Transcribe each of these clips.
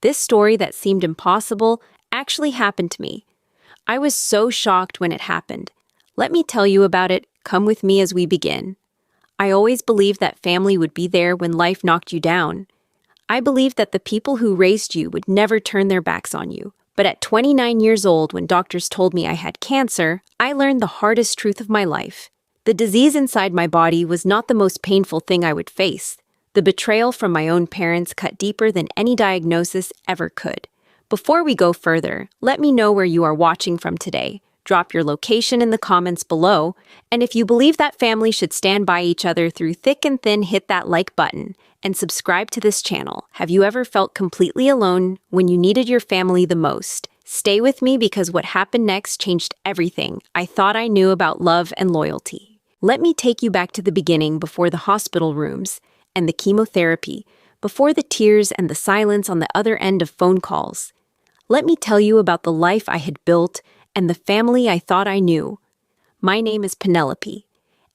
This story that seemed impossible actually happened to me. I was so shocked when it happened. Let me tell you about it. Come with me as we begin. I always believed that family would be there when life knocked you down. I believed that the people who raised you would never turn their backs on you. But at 29 years old, when doctors told me I had cancer, I learned the hardest truth of my life. The disease inside my body was not the most painful thing I would face. The betrayal from my own parents cut deeper than any diagnosis ever could. Before we go further, let me know where you are watching from today. Drop your location in the comments below, and if you believe that family should stand by each other through thick and thin, hit that like button and subscribe to this channel. Have you ever felt completely alone when you needed your family the most? Stay with me because what happened next changed everything I thought I knew about love and loyalty. Let me take you back to the beginning, before the hospital rooms and the chemotherapy, before the tears and the silence on the other end of phone calls. Let me tell you about the life I had built and the family I thought I knew. My name is Penelope,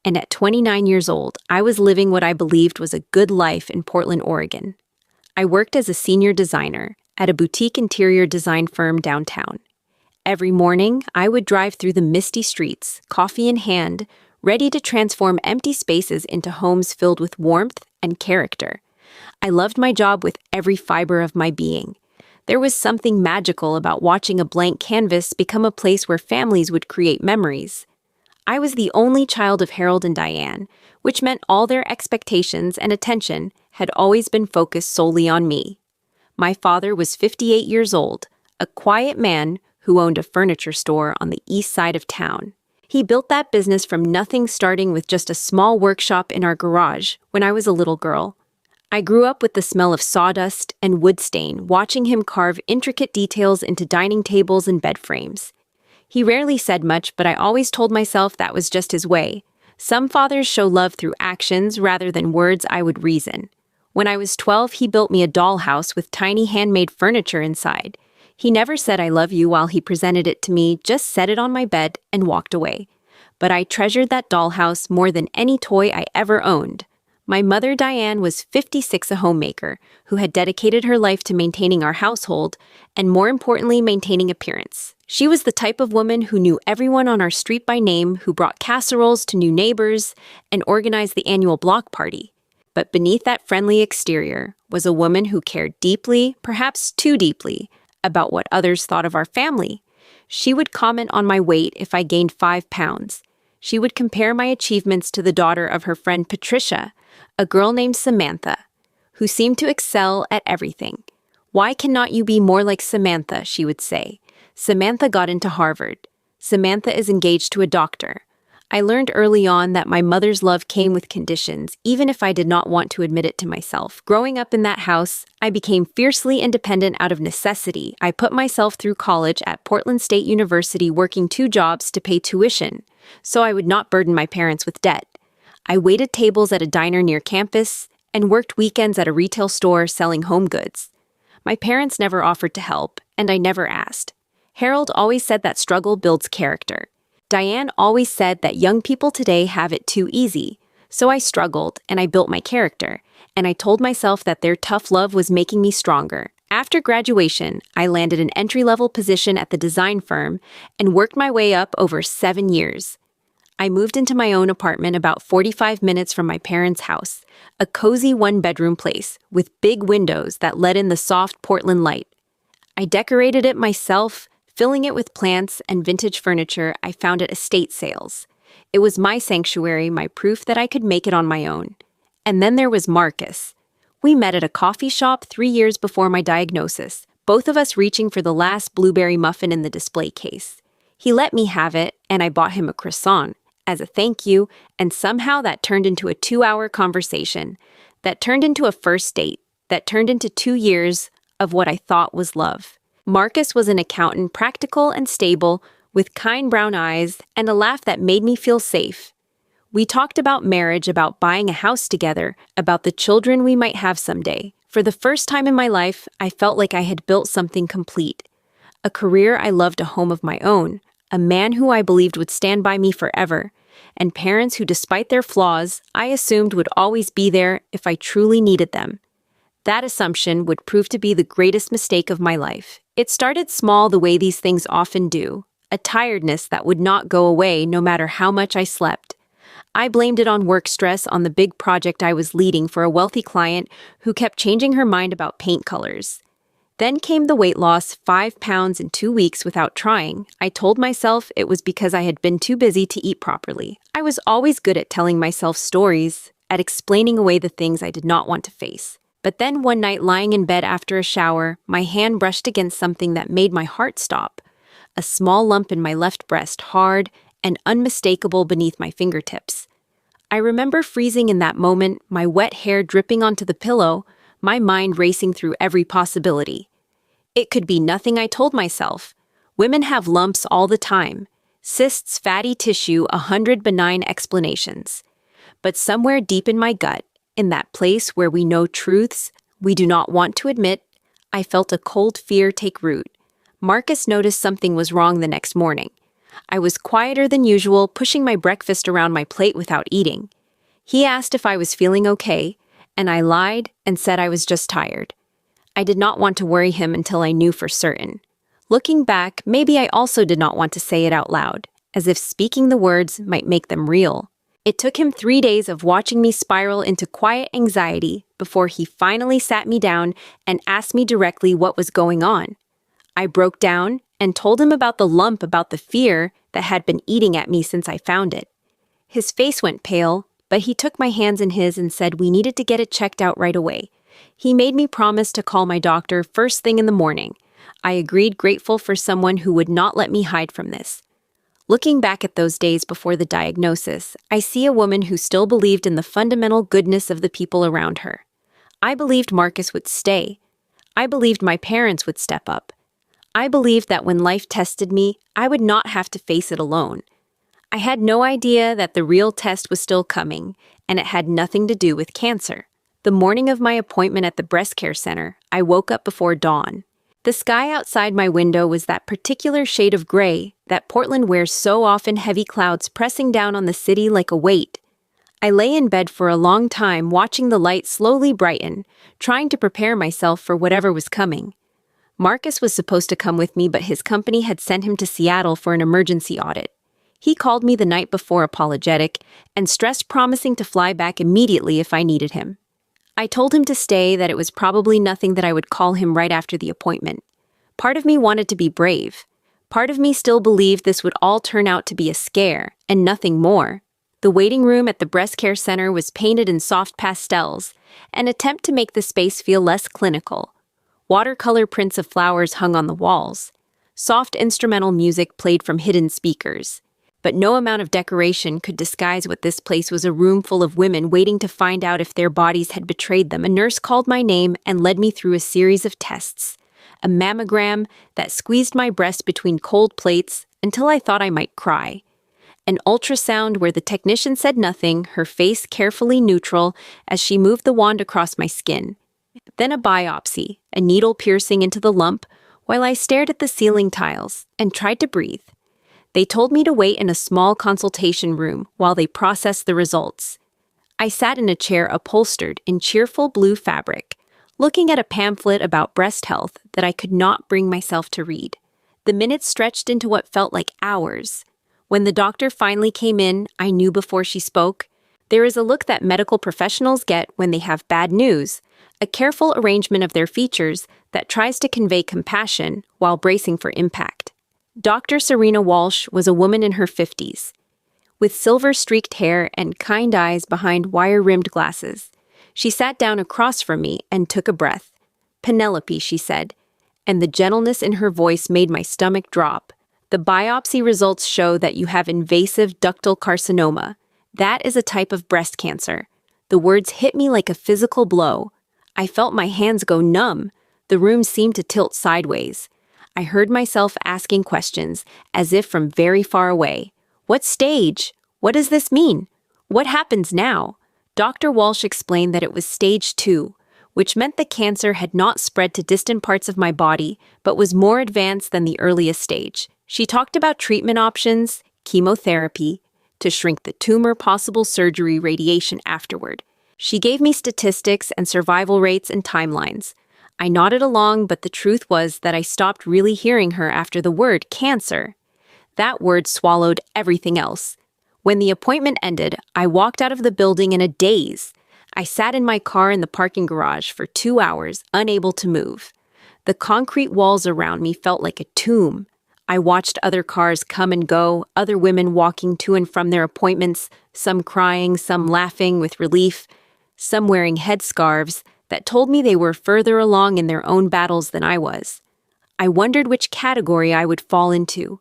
and at 29 years old, I was living what I believed was a good life in Portland, Oregon. I worked as a senior designer at a boutique interior design firm downtown. Every morning, I would drive through the misty streets, coffee in hand, ready to transform empty spaces into homes filled with warmth and character. I loved my job with every fiber of my being. There was something magical about watching a blank canvas become a place where families would create memories. I was the only child of Harold and Diane, which meant all their expectations and attention had always been focused solely on me. My father was 58 years old, a quiet man who owned a furniture store on the east side of town. He built that business from nothing, starting with just a small workshop in our garage when I was a little girl. I grew up with the smell of sawdust and wood stain, watching him carve intricate details into dining tables and bed frames. He rarely said much, but I always told myself that was just his way. Some fathers show love through actions rather than words, I would reason. When I was 12, he built me a dollhouse with tiny handmade furniture inside. He never said I love you while he presented it to me, just set it on my bed and walked away. But I treasured that dollhouse more than any toy I ever owned. My mother, Diane, was 56, a homemaker who had dedicated her life to maintaining our household and, more importantly, maintaining appearance. She was the type of woman who knew everyone on our street by name, who brought casseroles to new neighbors and organized the annual block party. But beneath that friendly exterior was a woman who cared deeply, perhaps too deeply, about what others thought of our family. She would comment on my weight if I gained 5 pounds. She would compare my achievements to the daughter of her friend Patricia, a girl named Samantha, who seemed to excel at everything. "Why cannot you be more like Samantha?" she would say. Samantha got into Harvard. Samantha is engaged to a doctor. I learned early on that my mother's love came with conditions, even if I did not want to admit it to myself. Growing up in that house, I became fiercely independent out of necessity. I put myself through college at Portland State University, working 2 jobs to pay tuition, so I would not burden my parents with debt. I waited tables at a diner near campus and worked weekends at a retail store selling home goods. My parents never offered to help, and I never asked. Harold always said that struggle builds character. Diane always said that young people today have it too easy. So I struggled, and I built my character, and I told myself that their tough love was making me stronger. After graduation, I landed an entry-level position at the design firm and worked my way up over 7 years. I moved into my own apartment about 45 minutes from my parents' house, a cozy 1-bedroom place with big windows that let in the soft Portland light. I decorated it myself, filling it with plants and vintage furniture I found at estate sales. It was my sanctuary, my proof that I could make it on my own. And then there was Marcus. We met at a coffee shop 3 years before my diagnosis, both of us reaching for the last blueberry muffin in the display case. He let me have it, and I bought him a croissant as a thank you, and somehow that turned into a 2-hour conversation, that turned into a first date, that turned into 2 years of what I thought was love. Marcus was an accountant, practical and stable, with kind brown eyes and a laugh that made me feel safe. We talked about marriage, about buying a house together, about the children we might have someday. For the first time in my life, I felt like I had built something complete. A career I loved, a home of my own, a man who I believed would stand by me forever, and parents who, despite their flaws, I assumed would always be there if I truly needed them. That assumption would prove to be the greatest mistake of my life. It started small the way these things often do, a tiredness that would not go away no matter how much I slept. I blamed it on work stress on the big project I was leading for a wealthy client who kept changing her mind about paint colors. Then came the weight loss, 5 pounds in 2 weeks without trying. I told myself it was because I had been too busy to eat properly. I was always good at telling myself stories, at explaining away the things I did not want to face. But then one night lying in bed after a shower, my hand brushed against something that made my heart stop. A small lump in my left breast, hard and unmistakable beneath my fingertips. I remember freezing in that moment, my wet hair dripping onto the pillow, my mind racing through every possibility. It could be nothing, I told myself. Women have lumps all the time. Cysts, fatty tissue, 100 benign explanations. But somewhere deep in my gut, in that place where we know truths we do not want to admit, I felt a cold fear take root. Marcus noticed something was wrong the next morning. I was quieter than usual, pushing my breakfast around my plate without eating. He asked if I was feeling okay, and I lied and said I was just tired. I did not want to worry him until I knew for certain. Looking back, maybe I also did not want to say it out loud, as if speaking the words might make them real. It took him 3 days of watching me spiral into quiet anxiety before he finally sat me down and asked me directly what was going on. I broke down and told him about the lump, about the fear that had been eating at me since I found it. His face went pale, but he took my hands in his and said we needed to get it checked out right away. He made me promise to call my doctor first thing in the morning. I agreed, grateful for someone who would not let me hide from this. Looking back at those days before the diagnosis, I see a woman who still believed in the fundamental goodness of the people around her. I believed Marcus would stay. I believed my parents would step up. I believed that when life tested me, I would not have to face it alone. I had no idea that the real test was still coming, and it had nothing to do with cancer. The morning of my appointment at the breast care center, I woke up before dawn. The sky outside my window was that particular shade of gray that Portland wears so often, heavy clouds pressing down on the city like a weight. I lay in bed for a long time watching the light slowly brighten, trying to prepare myself for whatever was coming. Marcus was supposed to come with me, but his company had sent him to Seattle for an emergency audit. He called me the night before apologetic and stressed promising to fly back immediately if I needed him. I told him to stay, that it was probably nothing, that I would call him right after the appointment. Part of me wanted to be brave. Part of me still believed this would all turn out to be a scare and nothing more. The waiting room at the breast care center was painted in soft pastels, an attempt to make the space feel less clinical. Watercolor prints of flowers hung on the walls. Soft instrumental music played from hidden speakers. But no amount of decoration could disguise what this place was: a room full of women waiting to find out if their bodies had betrayed them. A nurse called my name and led me through a series of tests. A mammogram that squeezed my breast between cold plates until I thought I might cry. An ultrasound where the technician said nothing, her face carefully neutral as she moved the wand across my skin. Then a biopsy, a needle piercing into the lump, while I stared at the ceiling tiles and tried to breathe. They told me to wait in a small consultation room while they processed the results. I sat in a chair upholstered in cheerful blue fabric, looking at a pamphlet about breast health that I could not bring myself to read. The minutes stretched into what felt like hours. When the doctor finally came in, I knew before she spoke. There is a look that medical professionals get when they have bad news, a careful arrangement of their features that tries to convey compassion while bracing for impact. Dr. Serena Walsh was a woman in her 50s, with silver-streaked hair and kind eyes behind wire-rimmed glasses. She sat down across from me and took a breath. "Penelope," she said, and the gentleness in her voice made my stomach drop. "The biopsy results show that you have invasive ductal carcinoma. That is a type of breast cancer." The words hit me like a physical blow. I felt my hands go numb. The room seemed to tilt sideways. I heard myself asking questions, as if from very far away. What stage? What does this mean? What happens now? Dr. Walsh explained that it was stage 2, which meant the cancer had not spread to distant parts of my body, but was more advanced than the earliest stage. She talked about treatment options, chemotherapy, to shrink the tumor, possible surgery, radiation afterward. She gave me statistics and survival rates and timelines. I nodded along, but the truth was that I stopped really hearing her after the word cancer. That word swallowed everything else. When the appointment ended, I walked out of the building in a daze. I sat in my car in the parking garage for 2 hours, unable to move. The concrete walls around me felt like a tomb. I watched other cars come and go, other women walking to and from their appointments, some crying, some laughing with relief, some wearing headscarves that told me they were further along in their own battles than I was. I wondered which category I would fall into.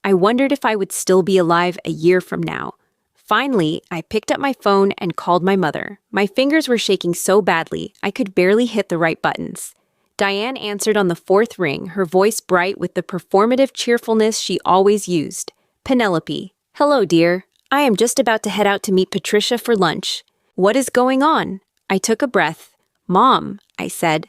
I wondered if I would still be alive a year from now. Finally, I picked up my phone and called my mother. My fingers were shaking so badly, I could barely hit the right buttons. Diane answered on the fourth ring, her voice bright with the performative cheerfulness she always used. Penelope. Hello, dear. I am just about to head out to meet Patricia for lunch. What is going on? I took a breath. Mom, I said,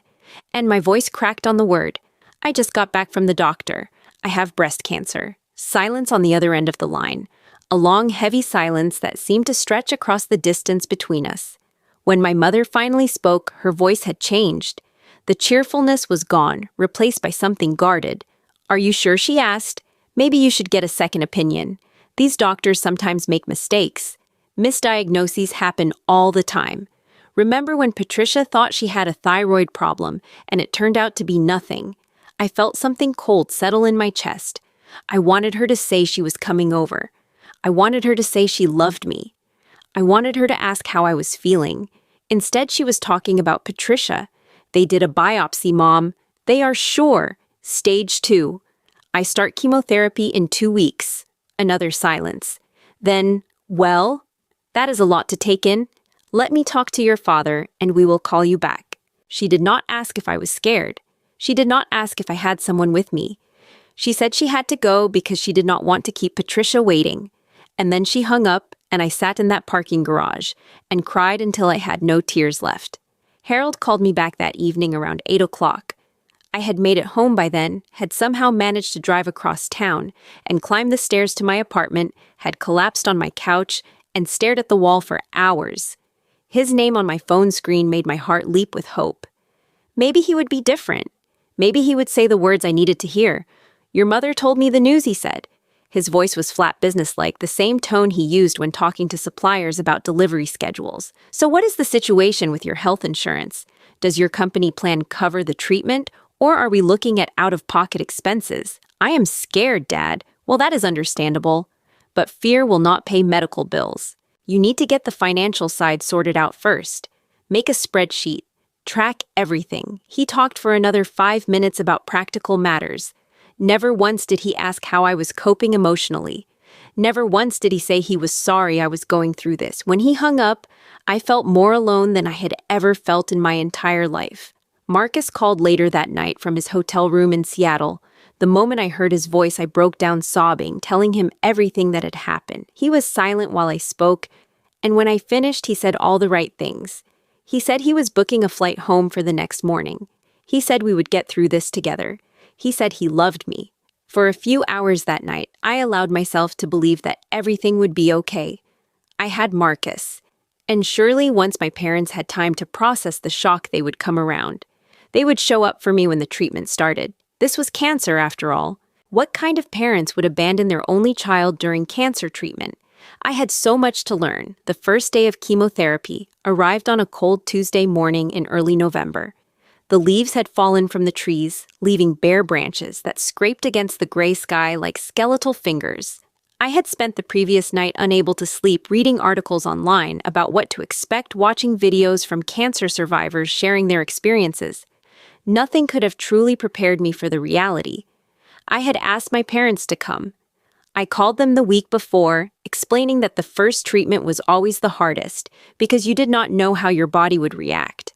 and my voice cracked on the word. I just got back from the doctor. I have breast cancer. Silence on the other end of the line. A long, heavy silence that seemed to stretch across the distance between us. When my mother finally spoke, her voice had changed. The cheerfulness was gone, replaced by something guarded. Are you sure, she asked? Maybe you should get a second opinion. These doctors sometimes make mistakes. Misdiagnoses happen all the time. Remember when Patricia thought she had a thyroid problem and it turned out to be nothing? I felt something cold settle in my chest. I wanted her to say she was coming over. I wanted her to say she loved me. I wanted her to ask how I was feeling. Instead, she was talking about Patricia. They did a biopsy, Mom. They are sure. Stage 2. I start chemotherapy in 2 weeks. Another silence. Then, well, that is a lot to take in. Let me talk to your father, and we will call you back. She did not ask if I was scared. She did not ask if I had someone with me. She said she had to go because she did not want to keep Patricia waiting. And then she hung up, and I sat in that parking garage and cried until I had no tears left. Harold called me back that evening around 8 o'clock. I had made it home by then, had somehow managed to drive across town, and climbed the stairs to my apartment, had collapsed on my couch, and stared at the wall for hours. His name on my phone screen made my heart leap with hope. Maybe he would be different. Maybe he would say the words I needed to hear. Your mother told me the news, he said. His voice was flat businesslike, the same tone he used when talking to suppliers about delivery schedules. So what is the situation with your health insurance? Does your company plan cover the treatment, or are we looking at out-of-pocket expenses? I am scared, Dad. Well, that is understandable. But fear will not pay medical bills. You need to get the financial side sorted out first. Make a spreadsheet. Track everything. He talked for another 5 minutes about practical matters. Never once did he ask how I was coping emotionally. Never once did he say he was sorry I was going through this. When he hung up, I felt more alone than I had ever felt in my entire life. Marcus called later that night from his hotel room in Seattle. The moment I heard his voice, I broke down sobbing, telling him everything that had happened. He was silent while I spoke, and when I finished, he said all the right things. He said he was booking a flight home for the next morning. He said we would get through this together. He said he loved me. For a few hours that night, I allowed myself to believe that everything would be okay. I had Marcus. And surely once my parents had time to process the shock, they would come around. They would show up for me when the treatment started. This was cancer, after all. What kind of parents would abandon their only child during cancer treatment? I had so much to learn. The first day of chemotherapy arrived on a cold Tuesday morning in early November. The leaves had fallen from the trees, leaving bare branches that scraped against the gray sky like skeletal fingers. I had spent the previous night unable to sleep reading articles online about what to expect, watching videos from cancer survivors sharing their experiences. Nothing could have truly prepared me for the reality. I had asked my parents to come. I called them the week before, explaining that the first treatment was always the hardest because you did not know how your body would react.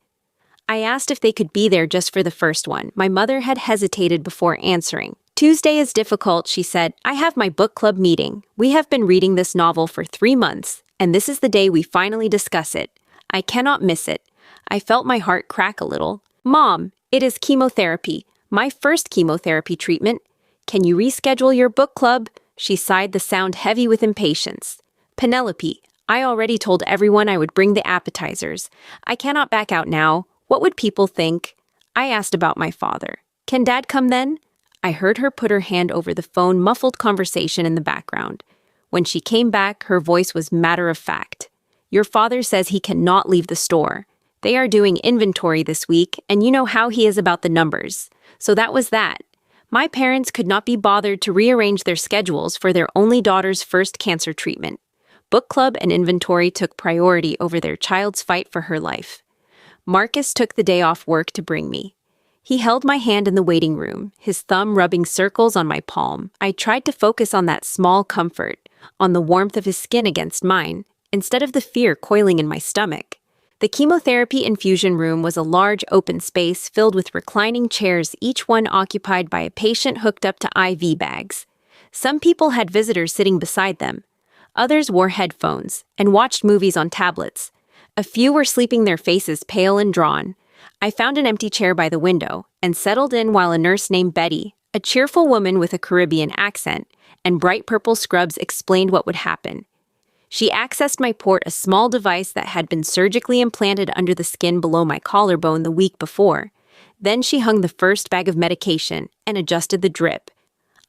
I asked if they could be there just for the first one. My mother had hesitated before answering. Tuesday is difficult, she said. I have my book club meeting. We have been reading this novel for 3 months, and this is the day we finally discuss it. I cannot miss it. I felt my heart crack a little. Mom, it is chemotherapy. My first chemotherapy treatment. Can you reschedule your book club? She sighed, the sound heavy with impatience. Penelope, I already told everyone I would bring the appetizers. I cannot back out now. What would people think? I asked about my father. Can Dad come then? I heard her put her hand over the phone, muffled conversation in the background. When she came back, her voice was matter of fact. Your father says he cannot leave the store. They are doing inventory this week, and you know how he is about the numbers. So that was that. My parents could not be bothered to rearrange their schedules for their only daughter's first cancer treatment. Book club and inventory took priority over their child's fight for her life. Marcus took the day off work to bring me. He held my hand in the waiting room, his thumb rubbing circles on my palm. I tried to focus on that small comfort, on the warmth of his skin against mine, instead of the fear coiling in my stomach. The chemotherapy infusion room was a large open space filled with reclining chairs, each one occupied by a patient hooked up to IV bags. Some people had visitors sitting beside them. Others wore headphones and watched movies on tablets. A few were sleeping, their faces pale and drawn. I found an empty chair by the window and settled in while a nurse named Betty, a cheerful woman with a Caribbean accent and bright purple scrubs, explained what would happen. She accessed my port, a small device that had been surgically implanted under the skin below my collarbone the week before. Then she hung the first bag of medication and adjusted the drip.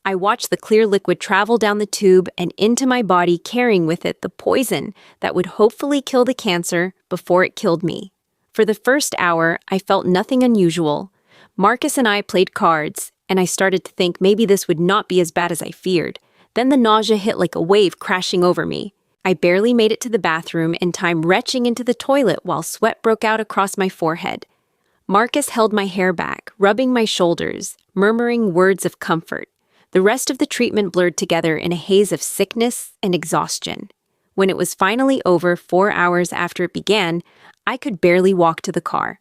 I watched the clear liquid travel down the tube and into my body, carrying with it the poison that would hopefully kill the cancer before it killed me. For the first hour, I felt nothing unusual. Marcus and I played cards, and I started to think maybe this would not be as bad as I feared. Then the nausea hit like a wave, crashing over me. I barely made it to the bathroom in time, retching into the toilet while sweat broke out across my forehead. Marcus held my hair back, rubbing my shoulders, murmuring words of comfort. The rest of the treatment blurred together in a haze of sickness and exhaustion. When it was finally over, 4 hours after it began, I could barely walk to the car.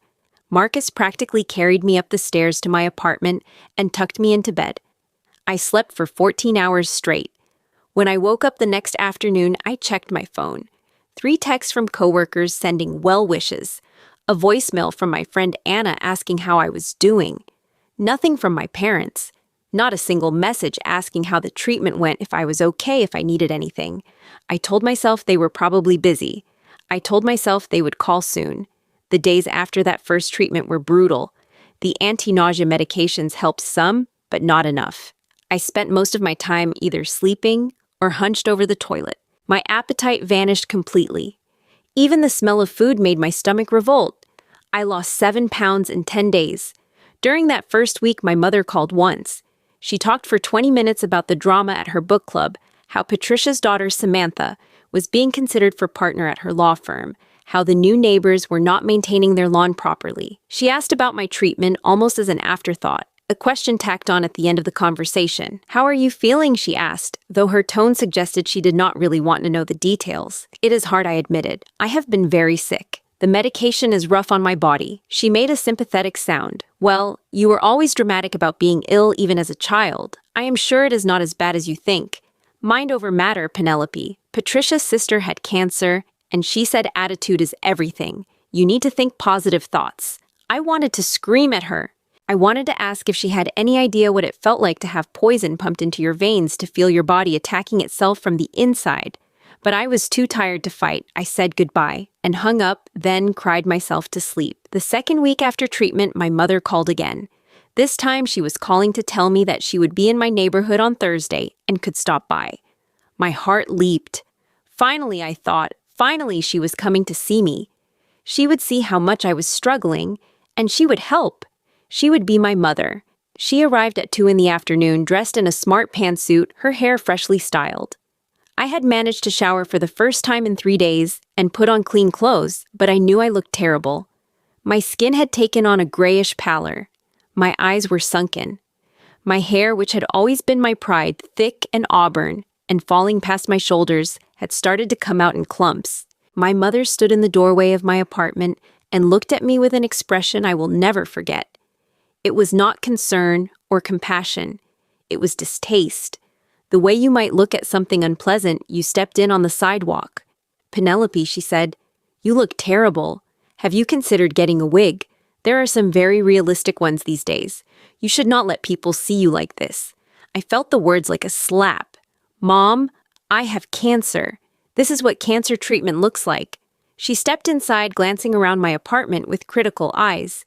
Marcus practically carried me up the stairs to my apartment and tucked me into bed. I slept for 14 hours straight. When I woke up the next afternoon, I checked my phone. 3 texts from coworkers sending well wishes. A voicemail from my friend Anna asking how I was doing. Nothing from my parents. Not a single message asking how the treatment went, if I was okay, if I needed anything. I told myself they were probably busy. I told myself they would call soon. The days after that first treatment were brutal. The anti-nausea medications helped some, but not enough. I spent most of my time either sleeping or hunched over the toilet. My appetite vanished completely. Even the smell of food made my stomach revolt. I lost 7 pounds in 10 days. During that first week, my mother called once. She talked for 20 minutes about the drama at her book club, how Patricia's daughter, Samantha, was being considered for partner at her law firm, how the new neighbors were not maintaining their lawn properly. She asked about my treatment almost as an afterthought, a question tacked on at the end of the conversation. How are you feeling, she asked, though her tone suggested she did not really want to know the details. It is hard, I admitted. I have been very sick. The medication is rough on my body. She made a sympathetic sound. Well, you were always dramatic about being ill even as a child. I am sure it is not as bad as you think. Mind over matter, Penelope. Patricia's sister had cancer, and she said attitude is everything. You need to think positive thoughts. I wanted to scream at her. I wanted to ask if she had any idea what it felt like to have poison pumped into your veins, to feel your body attacking itself from the inside. But I was too tired to fight. I said goodbye and hung up, then cried myself to sleep. The second week after treatment, my mother called again. This time she was calling to tell me that she would be in my neighborhood on Thursday and could stop by. My heart leaped. Finally, I thought, finally she was coming to see me. She would see how much I was struggling, and she would help. She would be my mother. She arrived at 2 in the afternoon, dressed in a smart pantsuit, her hair freshly styled. I had managed to shower for the first time in 3 days and put on clean clothes, but I knew I looked terrible. My skin had taken on a grayish pallor. My eyes were sunken. My hair, which had always been my pride, thick and auburn, and falling past my shoulders, had started to come out in clumps. My mother stood in the doorway of my apartment and looked at me with an expression I will never forget. It was not concern or compassion. It was distaste. The way you might look at something unpleasant you stepped in on the sidewalk. Penelope, she said, you look terrible. Have you considered getting a wig? There are some very realistic ones these days. You should not let people see you like this. I felt the words like a slap. Mom, I have cancer. This is what cancer treatment looks like." She stepped inside, glancing around my apartment with critical eyes.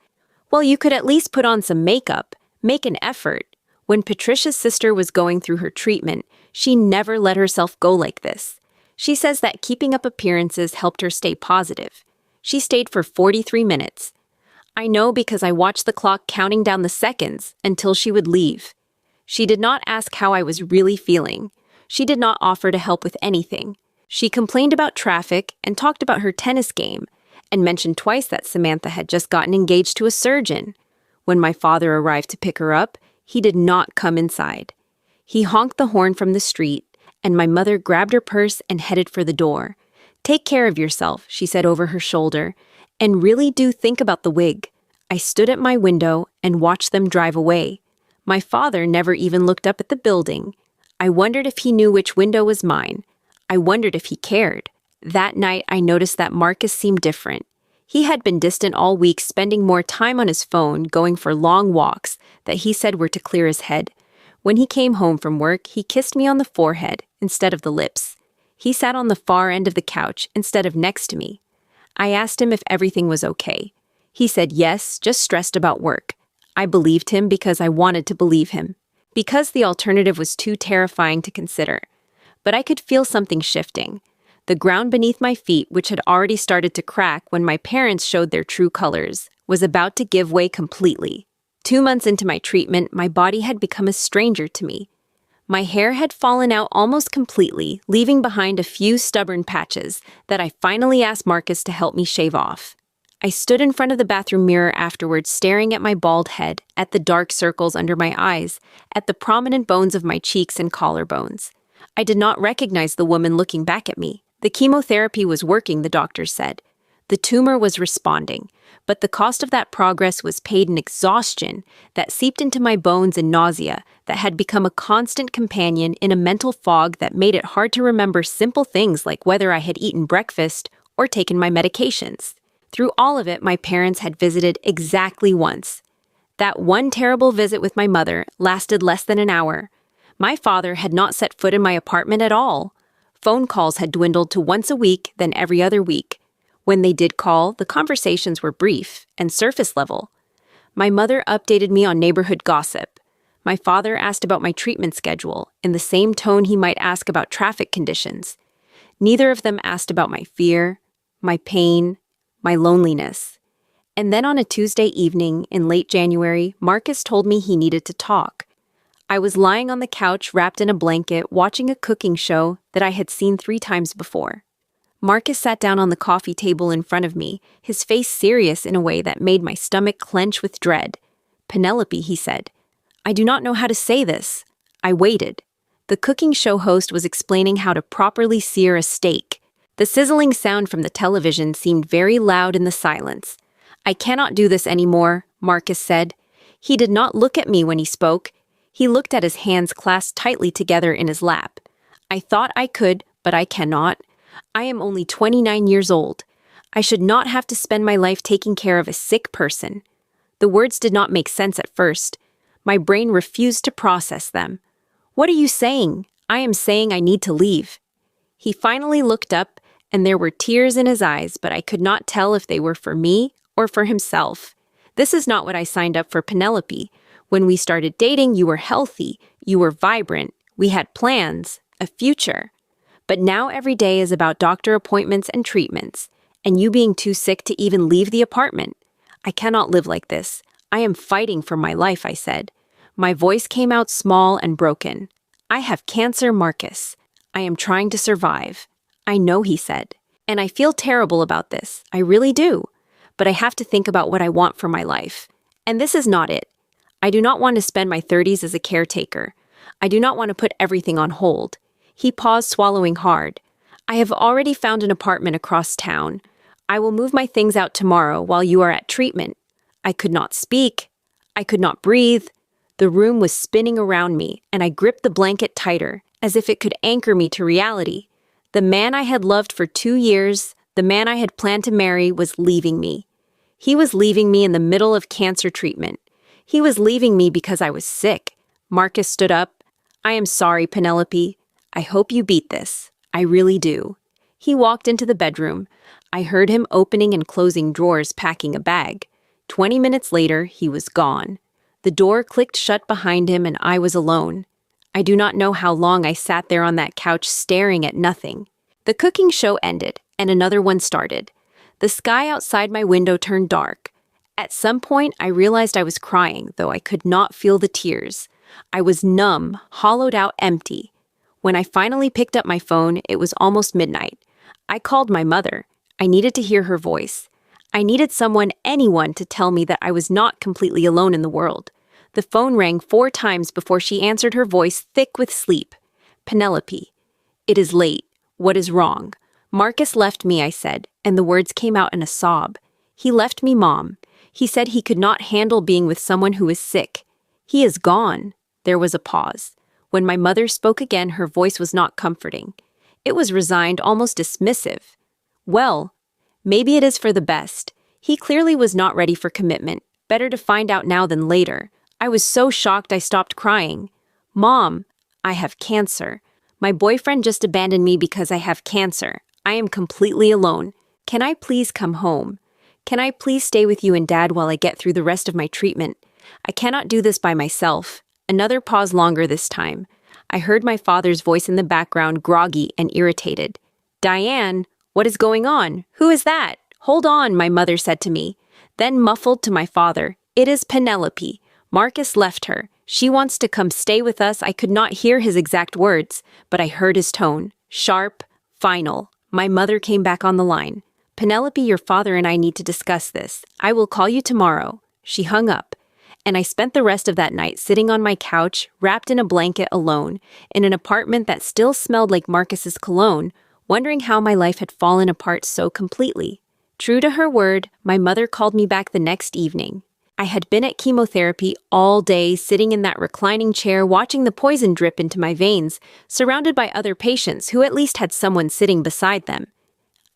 "Well, you could at least put on some makeup. Make an effort." When Patricia's sister was going through her treatment, she never let herself go like this. She says that keeping up appearances helped her stay positive. She stayed for 43 minutes. I know because I watched the clock counting down the seconds until she would leave. She did not ask how I was really feeling. She did not offer to help with anything. She complained about traffic and talked about her tennis game, and mentioned twice that Samantha had just gotten engaged to a surgeon. When my father arrived to pick her up, he did not come inside. He honked the horn from the street, and my mother grabbed her purse and headed for the door. "Take care of yourself," she said over her shoulder, "and really do think about the wig." I stood at my window and watched them drive away. My father never even looked up at the building. I wondered if he knew which window was mine. I wondered if he cared. That night, I noticed that Marcus seemed different. He had been distant all week, spending more time on his phone, going for long walks that he said were to clear his head. When he came home from work, he kissed me on the forehead instead of the lips. He sat on the far end of the couch instead of next to me. I asked him if everything was okay. He said yes, just stressed about work. I believed him because I wanted to believe him, because the alternative was too terrifying to consider. But I could feel something shifting. The ground beneath my feet, which had already started to crack when my parents showed their true colors, was about to give way completely. 2 months into my treatment, my body had become a stranger to me. My hair had fallen out almost completely, leaving behind a few stubborn patches that I finally asked Marcus to help me shave off. I stood in front of the bathroom mirror afterwards, staring at my bald head, at the dark circles under my eyes, at the prominent bones of my cheeks and collarbones. I did not recognize the woman looking back at me. The chemotherapy was working, the doctors said. The tumor was responding, but the cost of that progress was paid in exhaustion that seeped into my bones and nausea that had become a constant companion in a mental fog that made it hard to remember simple things like whether I had eaten breakfast or taken my medications. Through all of it, my parents had visited exactly once. That one terrible visit with my mother lasted less than an hour. My father had not set foot in my apartment at all. Phone calls had dwindled to once a week, then every other week. When they did call, the conversations were brief and surface level. My mother updated me on neighborhood gossip. My father asked about my treatment schedule in the same tone he might ask about traffic conditions. Neither of them asked about my fear, my pain, my loneliness. And then on a Tuesday evening in late January, Marcus told me he needed to talk. I was lying on the couch wrapped in a blanket watching a cooking show that I had seen 3 times before. Marcus sat down on the coffee table in front of me, his face serious in a way that made my stomach clench with dread. "Penelope," he said, "I do not know how to say this." I waited. The cooking show host was explaining how to properly sear a steak. The sizzling sound from the television seemed very loud in the silence. "I cannot do this anymore," Marcus said. He did not look at me when he spoke. He looked at his hands clasped tightly together in his lap. "I thought I could, but I cannot. I am only 29 years old. I should not have to spend my life taking care of a sick person." The words did not make sense at first. My brain refused to process them. "What are you saying?" "I am saying I need to leave." He finally looked up, and there were tears in his eyes, but I could not tell if they were for me or for himself. "This is not what I signed up for, Penelope. When we started dating, you were healthy, you were vibrant, we had plans, a future. But now every day is about doctor appointments and treatments, and you being too sick to even leave the apartment. I cannot live like this. I am fighting for my life," I said. My voice came out small and broken. "I have cancer, Marcus. I am trying to survive." "I know," he said. "And I feel terrible about this. I really do. But I have to think about what I want for my life. And this is not it. I do not want to spend my 30s as a caretaker. I do not want to put everything on hold." He paused, swallowing hard. "I have already found an apartment across town. I will move my things out tomorrow while you are at treatment." I could not speak. I could not breathe. The room was spinning around me, and I gripped the blanket tighter, as if it could anchor me to reality. The man I had loved for 2 years, the man I had planned to marry, was leaving me. He was leaving me in the middle of cancer treatment. He was leaving me because I was sick. Marcus stood up. "I am sorry, Penelope. I hope you beat this. I really do." He walked into the bedroom. I heard him opening and closing drawers, packing a bag. 20 minutes later, he was gone. The door clicked shut behind him and I was alone. I do not know how long I sat there on that couch staring at nothing. The cooking show ended, and another one started. The sky outside my window turned dark. At some point, I realized I was crying, though I could not feel the tears. I was numb, hollowed out, empty. When I finally picked up my phone, it was almost midnight. I called my mother. I needed to hear her voice. I needed someone, anyone, to tell me that I was not completely alone in the world. The phone rang 4 times before she answered, her voice thick with sleep. Penelope. It is late. What is wrong? Marcus left me, I said, and the words came out in a sob. He left me, Mom. He said he could not handle being with someone who is sick. He is gone. There was a pause. When my mother spoke again, her voice was not comforting. It was resigned, almost dismissive. Well, maybe it is for the best. He clearly was not ready for commitment. Better to find out now than later. I was so shocked I stopped crying. Mom, I have cancer. My boyfriend just abandoned me because I have cancer. I am completely alone. Can I please come home? Can I please stay with you and Dad while I get through the rest of my treatment? I cannot do this by myself. Another pause, longer this time. I heard my father's voice in the background, groggy and irritated. Diane, what is going on? Who is that? Hold on, my mother said to me. Then muffled to my father, it is Penelope. Marcus left her. She wants to come stay with us. I could not hear his exact words, but I heard his tone. Sharp, final. My mother came back on the line. Penelope, your father and I need to discuss this. I will call you tomorrow. She hung up, and I spent the rest of that night sitting on my couch, wrapped in a blanket, alone, in an apartment that still smelled like Marcus's cologne, wondering how my life had fallen apart so completely. True to her word, my mother called me back the next evening. I had been at chemotherapy all day, sitting in that reclining chair, watching the poison drip into my veins, surrounded by other patients who at least had someone sitting beside them.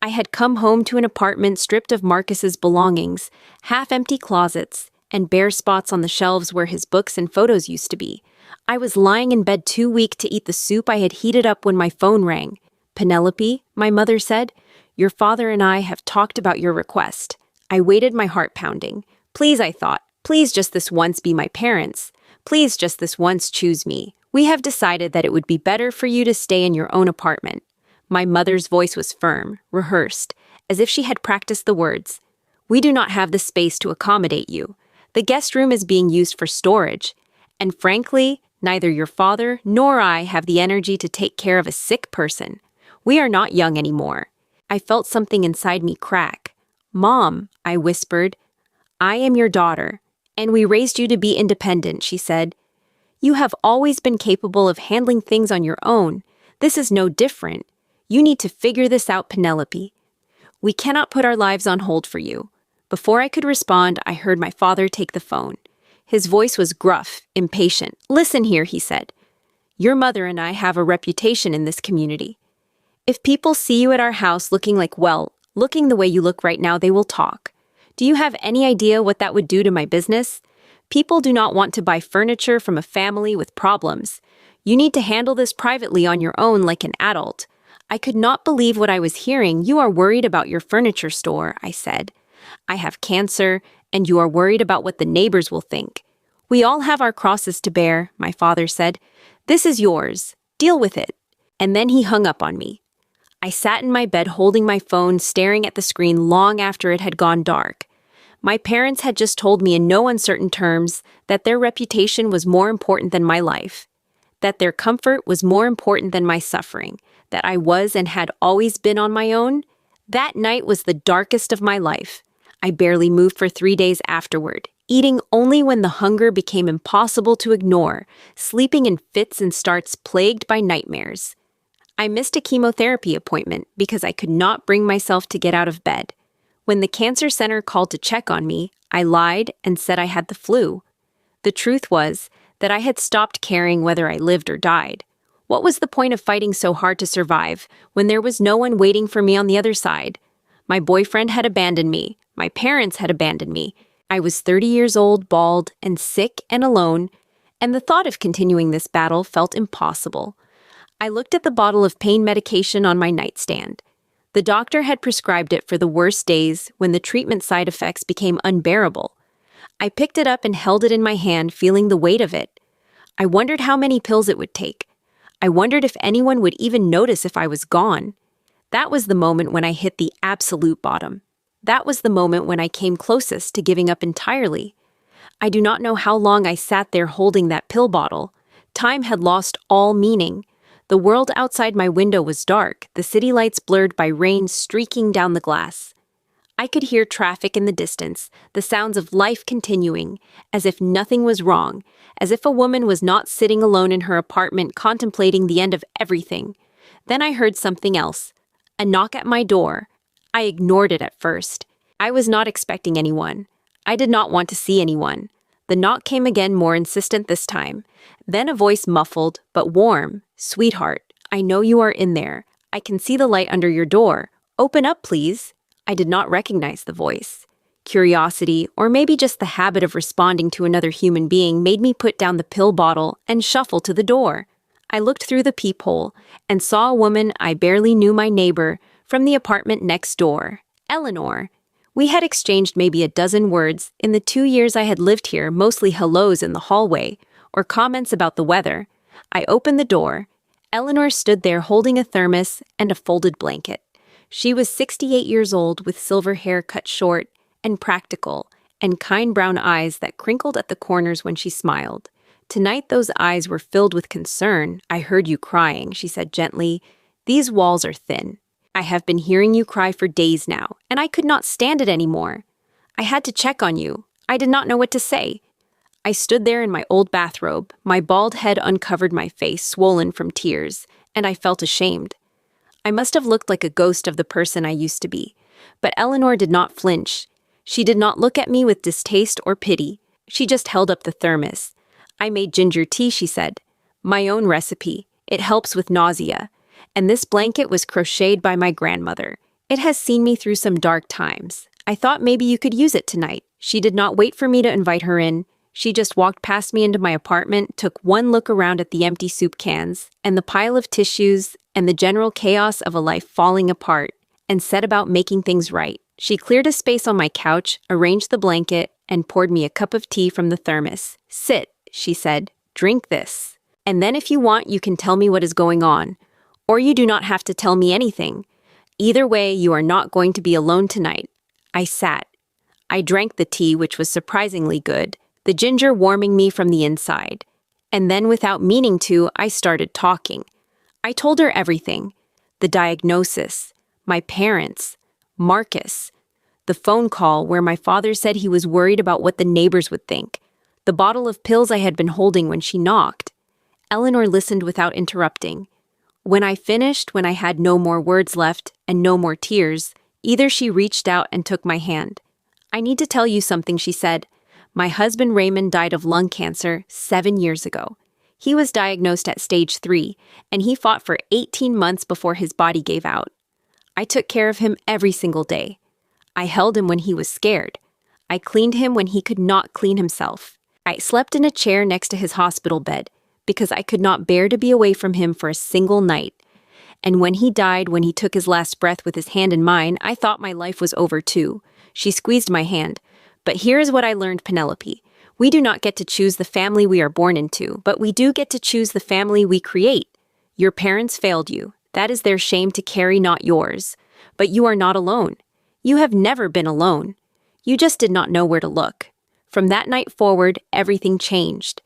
I had come home to an apartment stripped of Marcus's belongings, half-empty closets, and bare spots on the shelves where his books and photos used to be. I was lying in bed too weak to eat the soup I had heated up when my phone rang. Penelope, my mother said, your father and I have talked about your request. I waited, my heart pounding. Please, I thought, please just this once be my parents. Please just this once choose me. We have decided that it would be better for you to stay in your own apartment. My mother's voice was firm, rehearsed, as if she had practiced the words. We do not have the space to accommodate you. The guest room is being used for storage. And frankly, neither your father nor I have the energy to take care of a sick person. We are not young anymore. I felt something inside me crack. Mom, I whispered. I am your daughter, and we raised you to be independent, she said. You have always been capable of handling things on your own. This is no different. You need to figure this out, Penelope. We cannot put our lives on hold for you. Before I could respond, I heard my father take the phone. His voice was gruff, impatient. Listen here, he said. Your mother and I have a reputation in this community. If people see you at our house looking the way you look right now, they will talk. Do you have any idea what that would do to my business? People do not want to buy furniture from a family with problems. You need to handle this privately on your own like an adult. I could not believe what I was hearing. You are worried about your furniture store, I said. I have cancer, and you are worried about what the neighbors will think. We all have our crosses to bear, my father said. This is yours. Deal with it. And then he hung up on me. I sat in my bed holding my phone, staring at the screen long after it had gone dark. My parents had just told me in no uncertain terms that their reputation was more important than my life, that their comfort was more important than my suffering, that I was and had always been on my own. That night was the darkest of my life. I barely moved for 3 days afterward, eating only when the hunger became impossible to ignore, sleeping in fits and starts, plagued by nightmares. I missed a chemotherapy appointment because I could not bring myself to get out of bed. When the cancer center called to check on me, I lied and said I had the flu. The truth was that I had stopped caring whether I lived or died. What was the point of fighting so hard to survive when there was no one waiting for me on the other side? My boyfriend had abandoned me. My parents had abandoned me. I was 30 years old, bald, and sick and alone, and the thought of continuing this battle felt impossible. I looked at the bottle of pain medication on my nightstand. The doctor had prescribed it for the worst days when the treatment side effects became unbearable. I picked it up and held it in my hand, feeling the weight of it. I wondered how many pills it would take. I wondered if anyone would even notice if I was gone. That was the moment when I hit the absolute bottom. That was the moment when I came closest to giving up entirely. I do not know how long I sat there holding that pill bottle. Time had lost all meaning. The world outside my window was dark, the city lights blurred by rain streaking down the glass. I could hear traffic in the distance, the sounds of life continuing, as if nothing was wrong, as if a woman was not sitting alone in her apartment contemplating the end of everything. Then I heard something else. A knock at my door. I ignored it at first. I was not expecting anyone. I did not want to see anyone. The knock came again, more insistent this time. Then a voice, muffled but warm. "Sweetheart, I know you are in there. I can see the light under your door. Open up, please." I did not recognize the voice. Curiosity, or maybe just the habit of responding to another human being, made me put down the pill bottle and shuffle to the door. I looked through the peephole and saw a woman I barely knew, my neighbor from the apartment next door, Eleanor. We had exchanged maybe a dozen words in the 2 years I had lived here, mostly hellos in the hallway or comments about the weather. I opened the door. Eleanor stood there holding a thermos and a folded blanket. She was 68 years old, with silver hair cut short and practical, and kind brown eyes that crinkled at the corners when she smiled. Tonight those eyes were filled with concern. "I heard you crying," she said gently. "These walls are thin. I have been hearing you cry for days now, and I could not stand it anymore. I had to check on you. I did not know what to say." I stood there in my old bathrobe, my bald head uncovered, my face swollen from tears, and I felt ashamed. I must have looked like a ghost of the person I used to be. But Eleanor did not flinch. She did not look at me with distaste or pity. She just held up the thermos. "I made ginger tea," she said. "My own recipe. It helps with nausea. And this blanket was crocheted by my grandmother. It has seen me through some dark times. I thought maybe you could use it tonight." She did not wait for me to invite her in. She just walked past me into my apartment, took one look around at the empty soup cans, and the pile of tissues, and the general chaos of a life falling apart, and set about making things right. She cleared a space on my couch, arranged the blanket, and poured me a cup of tea from the thermos. "Sit," she said. "Drink this. And then if you want, you can tell me what is going on. Or you do not have to tell me anything. Either way, you are not going to be alone tonight." I sat. I drank the tea, which was surprisingly good, the ginger warming me from the inside. And then, without meaning to, I started talking. I told her everything. The diagnosis, my parents, Marcus, the phone call where my father said he was worried about what the neighbors would think, the bottle of pills I had been holding when she knocked. Eleanor listened without interrupting. When I finished, when I had no more words left and no more tears, either she reached out and took my hand. "I need to tell you something," she said. "My husband Raymond died of lung cancer 7 years ago. He was diagnosed at stage 3, and he fought for 18 months before his body gave out. I took care of him every single day. I held him when he was scared. I cleaned him when he could not clean himself. I slept in a chair next to his hospital bed because I could not bear to be away from him for a single night. And when he died, when he took his last breath with his hand in mine, I thought my life was over too." She squeezed my hand. "But here is what I learned, Penelope. We do not get to choose the family we are born into, but we do get to choose the family we create. Your parents failed you. That is their shame to carry, not yours. But you are not alone. You have never been alone. You just did not know where to look. From that night forward, everything changed.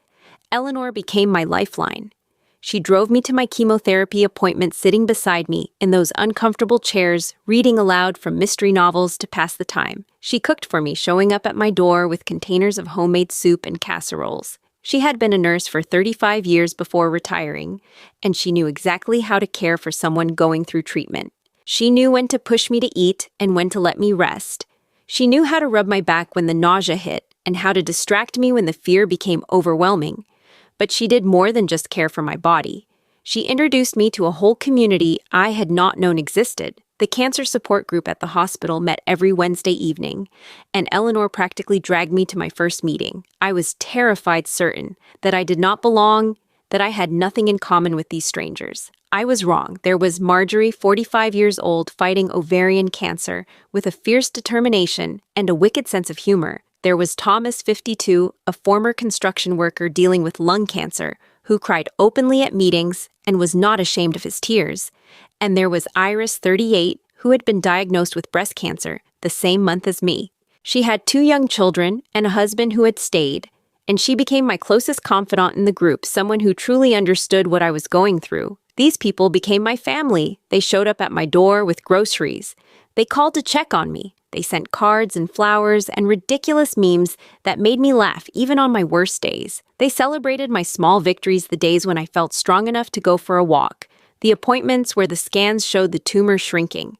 Eleanor became my lifeline. She drove me to my chemotherapy appointment, sitting beside me in those uncomfortable chairs, reading aloud from mystery novels to pass the time. She cooked for me, showing up at my door with containers of homemade soup and casseroles. She had been a nurse for 35 years before retiring, and she knew exactly how to care for someone going through treatment. She knew when to push me to eat and when to let me rest. She knew how to rub my back when the nausea hit and how to distract me when the fear became overwhelming. But she did more than just care for my body. She introduced me to a whole community I had not known existed. The cancer support group at the hospital met every Wednesday evening, and Eleanor practically dragged me to my first meeting. I was terrified, certain that I did not belong, that I had nothing in common with these strangers. I was wrong. There was Marjorie, 45 years old, fighting ovarian cancer with a fierce determination and a wicked sense of humor. There was Thomas, 52, a former construction worker dealing with lung cancer, who cried openly at meetings and was not ashamed of his tears. And there was Iris, 38, who had been diagnosed with breast cancer the same month as me. She had 2 young children and a husband who had stayed, and she became my closest confidant in the group, someone who truly understood what I was going through. These people became my family. They showed up at my door with groceries. They called to check on me. They sent cards and flowers and ridiculous memes that made me laugh even on my worst days. They celebrated my small victories, the days when I felt strong enough to go for a walk, the appointments where the scans showed the tumor shrinking.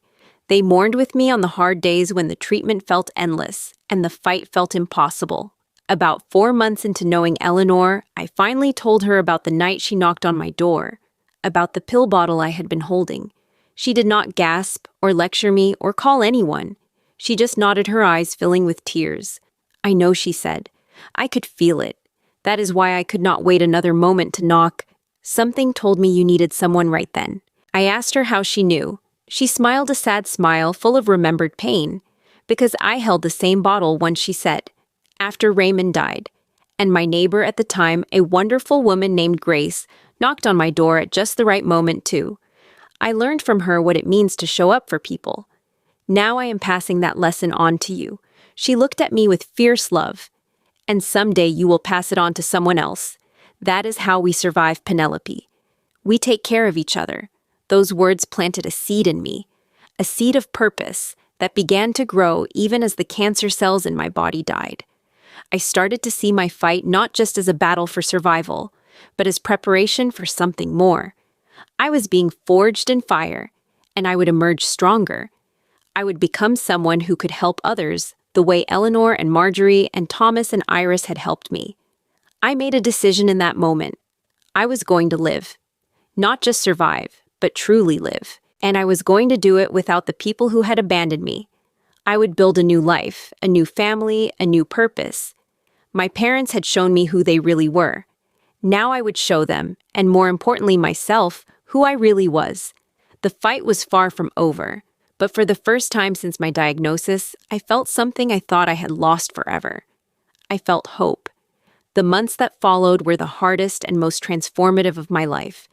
They mourned with me on the hard days when the treatment felt endless and the fight felt impossible. About 4 months into knowing Eleanor, I finally told her about the night she knocked on my door, about the pill bottle I had been holding. She did not gasp or lecture me or call anyone. She just nodded, her eyes filling with tears. "I know," she said. "I could feel it. That is why I could not wait another moment to knock. Something told me you needed someone right then." I asked her how she knew. She smiled a sad smile full of remembered pain. "Because I held the same bottle once," she said, "after Raymond died. And my neighbor at the time, a wonderful woman named Grace, knocked on my door at just the right moment too. I learned from her what it means to show up for people. Now I am passing that lesson on to you." She looked at me with fierce love. "And someday you will pass it on to someone else. That is how we survive, Penelope. We take care of each other." Those words planted a seed in me, a seed of purpose that began to grow even as the cancer cells in my body died. I started to see my fight not just as a battle for survival, but as preparation for something more. I was being forged in fire, and I would emerge stronger. I would become someone who could help others the way Eleanor and Marjorie and Thomas and Iris had helped me. I made a decision in that moment. I was going to live. Not just survive, but truly live. And I was going to do it without the people who had abandoned me. I would build a new life, a new family, a new purpose. My parents had shown me who they really were. Now I would show them, and more importantly myself, who I really was. The fight was far from over, but for the first time since my diagnosis, I felt something I thought I had lost forever. I felt hope. The months that followed were the hardest and most transformative of my life.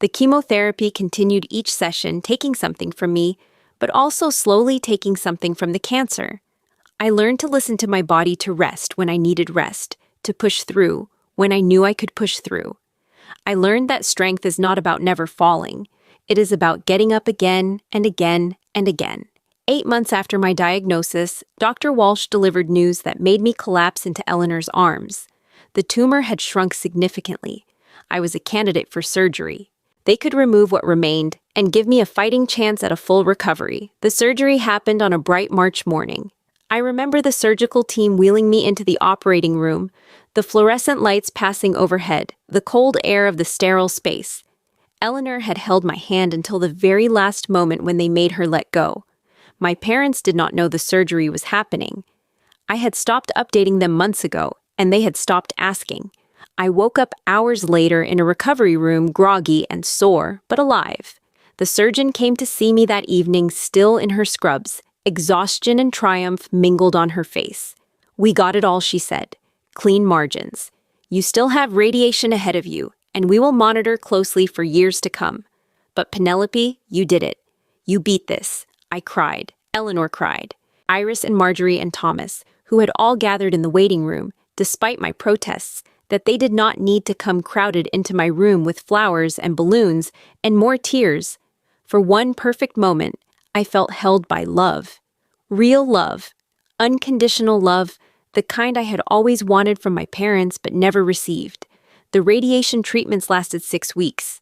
The chemotherapy continued each session, taking something from me, but also slowly taking something from the cancer. I learned to listen to my body, to rest when I needed rest, to push through when I knew I could push through. I learned that strength is not about never falling. It is about getting up again and again and again. 8 months after my diagnosis, Dr. Walsh delivered news that made me collapse into Eleanor's arms. The tumor had shrunk significantly. I was a candidate for surgery. They could remove what remained and give me a fighting chance at a full recovery. The surgery happened on a bright March morning. I remember the surgical team wheeling me into the operating room, the fluorescent lights passing overhead, the cold air of the sterile space. Eleanor had held my hand until the very last moment when they made her let go. My parents did not know the surgery was happening. I had stopped updating them months ago, and they had stopped asking. I woke up hours later in a recovery room, groggy and sore, but alive. The surgeon came to see me that evening, still in her scrubs. Exhaustion and triumph mingled on her face. "We got it all," she said. "Clean margins. You still have radiation ahead of you, and we will monitor closely for years to come. But Penelope, you did it. You beat this." I cried. Eleanor cried. Iris and Marjorie and Thomas, who had all gathered in the waiting room, despite my protests, that they did not need to come crowded into my room with flowers and balloons and more tears. For one perfect moment, I felt held by love. Real love. Unconditional love, the kind I had always wanted from my parents but never received. The radiation treatments lasted 6 weeks.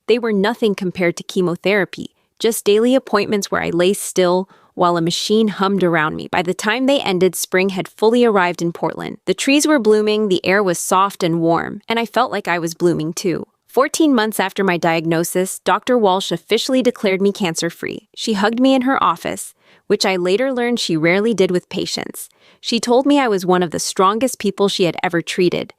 They were nothing compared to chemotherapy, just daily appointments where I lay still while a machine hummed around me. By the time they ended, spring had fully arrived in Portland. The trees were blooming, the air was soft and warm, and I felt like I was blooming too. 14 months after my diagnosis, Dr. Walsh officially declared me cancer-free. She hugged me in her office, which I later learned she rarely did with patients. She told me I was one of the strongest people she had ever treated.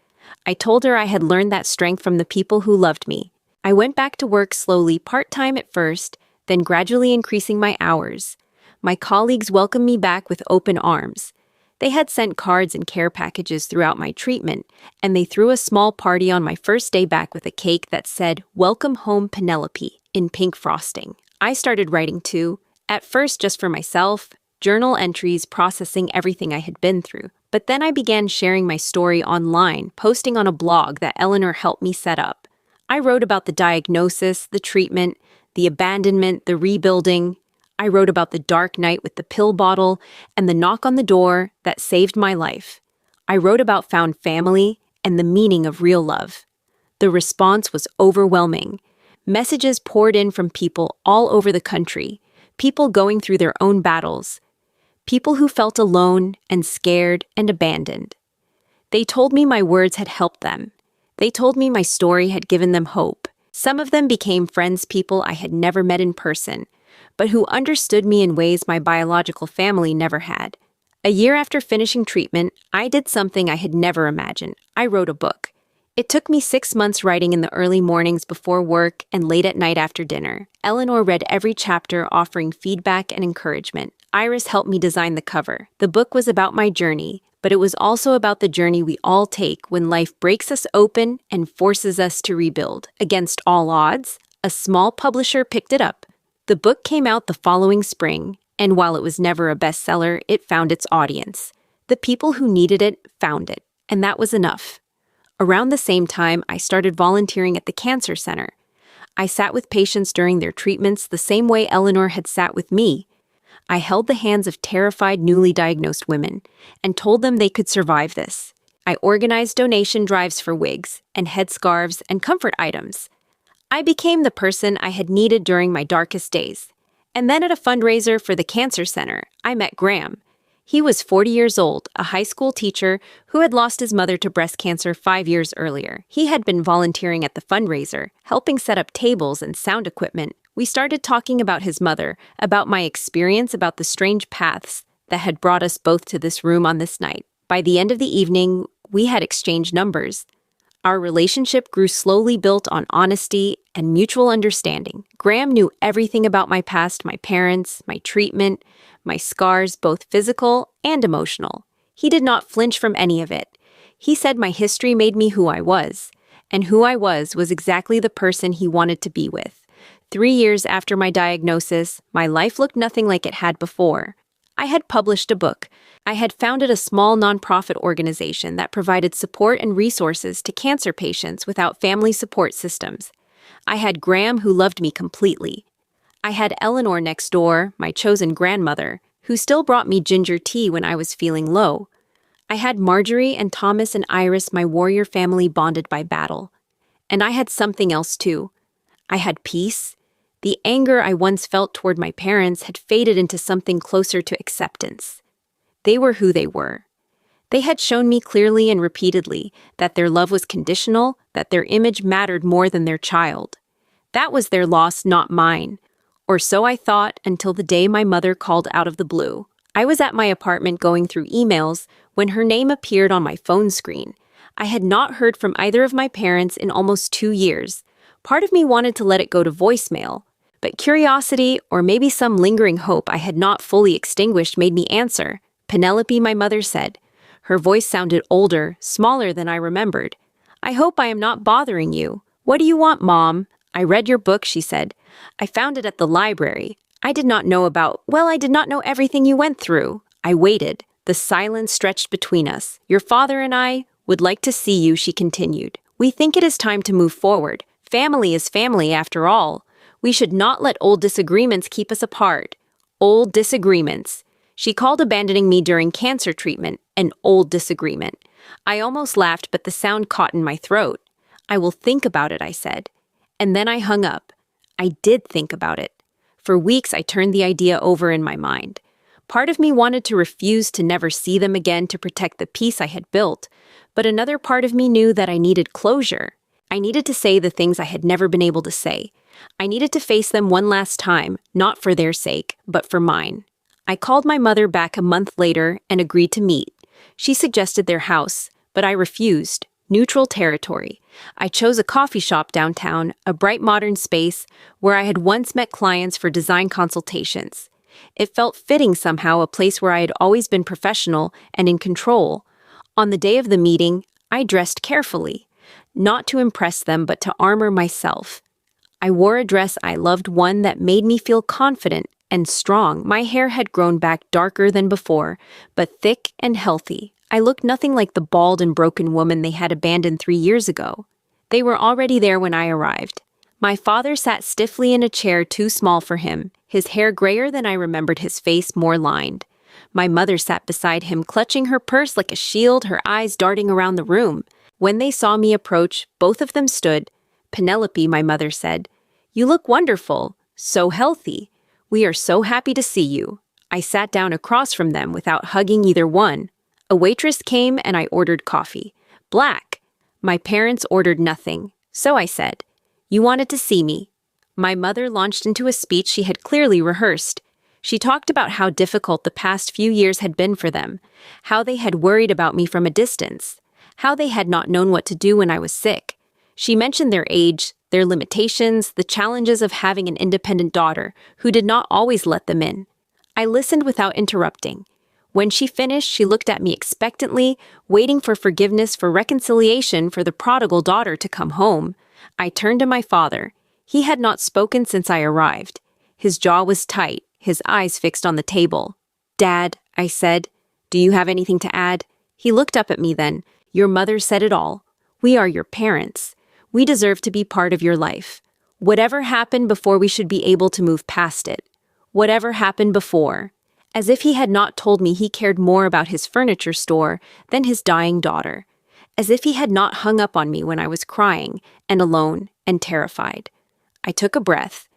I told her I had learned that strength from the people who loved me. I went back to work slowly, part-time at first, then gradually increasing my hours. My colleagues welcomed me back with open arms. They had sent cards and care packages throughout my treatment, and they threw a small party on my first day back with a cake that said, "Welcome home, Penelope," in pink frosting. I started writing too, at first just for myself, journal entries processing everything I had been through. But then I began sharing my story online, posting on a blog that Eleanor helped me set up. I wrote about the diagnosis, the treatment, the abandonment, the rebuilding. I wrote about the dark night with the pill bottle and the knock on the door that saved my life. I wrote about found family and the meaning of real love. The response was overwhelming. Messages poured in from people all over the country, people going through their own battles, people who felt alone and scared and abandoned. They told me my words had helped them. They told me my story had given them hope. Some of them became friends, people I had never met in person, but who understood me in ways my biological family never had. A year after finishing treatment, I did something I had never imagined. I wrote a book. It took me 6 months writing in the early mornings before work and late at night after dinner. Eleanor read every chapter, offering feedback and encouragement. Iris helped me design the cover. The book was about my journey, but it was also about the journey we all take when life breaks us open and forces us to rebuild. Against all odds, a small publisher picked it up. The book came out the following spring, and while it was never a bestseller, it found its audience. The people who needed it found it, and that was enough. Around the same time, I started volunteering at the Cancer Center. I sat with patients during their treatments the same way Eleanor had sat with me. I held the hands of terrified, newly diagnosed women and told them they could survive this. I organized donation drives for wigs and headscarves and comfort items. I became the person I had needed during my darkest days. And then at a fundraiser for the Cancer Center, I met Graham. He was 40 years old, a high school teacher who had lost his mother to breast cancer 5 years earlier. He had been volunteering at the fundraiser, helping set up tables and sound equipment. We started talking about his mother, about my experience, about the strange paths that had brought us both to this room on this night. By the end of the evening, we had exchanged numbers. Our relationship grew slowly, built on honesty and mutual understanding. Graham knew everything about my past, my parents, my treatment, my scars, both physical and emotional. He did not flinch from any of it. He said my history made me who I was, and who I was exactly the person he wanted to be with. 3 years after my diagnosis, my life looked nothing like it had before. I had published a book. I had founded a small nonprofit organization that provided support and resources to cancer patients without family support systems. I had Graham, who loved me completely. I had Eleanor next door, my chosen grandmother, who still brought me ginger tea when I was feeling low. I had Marjorie and Thomas and Iris, my warrior family bonded by battle. And I had something else too. I had peace. The anger I once felt toward my parents had faded into something closer to acceptance. They were who they were. They had shown me clearly and repeatedly that their love was conditional, that their image mattered more than their child. That was their loss, not mine. Or so I thought until the day my mother called out of the blue. I was at my apartment going through emails when her name appeared on my phone screen. I had not heard from either of my parents in almost 2 years. Part of me wanted to let it go to voicemail, but curiosity, or maybe some lingering hope I had not fully extinguished, made me answer. "Penelope," my mother said. Her voice sounded older, smaller than I remembered. "I hope I am not bothering you. What do you want, Mom?" "I read your book," she said. "I found it at the library. I did not know everything you went through." I waited. The silence stretched between us. "Your father and I would like to see you," she continued. "We think it is time to move forward. Family is family, after all. We should not let old disagreements keep us apart." Old disagreements. She called abandoning me during cancer treatment an old disagreement. I almost laughed, but the sound caught in my throat. "I will think about it," I said. And then I hung up. I did think about it. For weeks, I turned the idea over in my mind. Part of me wanted to refuse to never see them again to protect the peace I had built, but another part of me knew that I needed closure. I needed to say the things I had never been able to say. I needed to face them one last time, not for their sake, but for mine. I called my mother back a month later and agreed to meet. She suggested their house, but I refused. neutral territory. I chose a coffee shop downtown, a bright modern space where I had once met clients for design consultations. It felt fitting somehow, a place where I had always been professional and in control. On the day of the meeting, I dressed carefully, not to impress them but to armor myself. I wore a dress I loved, one that made me feel confident and strong. My hair had grown back darker than before, but thick and healthy. I looked nothing like the bald and broken woman they had abandoned 3 years ago. They were already there when I arrived. My father sat stiffly in a chair too small for him, his hair grayer than I remembered, his face more lined. My mother sat beside him, clutching her purse like a shield, her eyes darting around the room. When they saw me approach, both of them stood. "Penelope," my mother said, "you look wonderful, so healthy. We are so happy to see you." I sat down across from them without hugging either one. A waitress came and I ordered coffee. Black. My parents ordered nothing. So I said, "You wanted to see me." My mother launched into a speech she had clearly rehearsed. She talked about how difficult the past few years had been for them, how they had worried about me from a distance, how they had not known what to do when I was sick. She mentioned their age, their limitations, the challenges of having an independent daughter who did not always let them in. I listened without interrupting. When she finished, she looked at me expectantly, waiting for forgiveness, for reconciliation, for the prodigal daughter to come home. I turned to my father. He had not spoken since I arrived. His jaw was tight, his eyes fixed on the table. "Dad," I said, "do you have anything to add?" He looked up at me then. "Your mother said it all. We are your parents. We deserve to be part of your life. Whatever happened before, we should be able to move past it. Whatever happened before." As if he had not told me he cared more about his furniture store than his dying daughter. As if he had not hung up on me when I was crying and alone and terrified. I took a breath.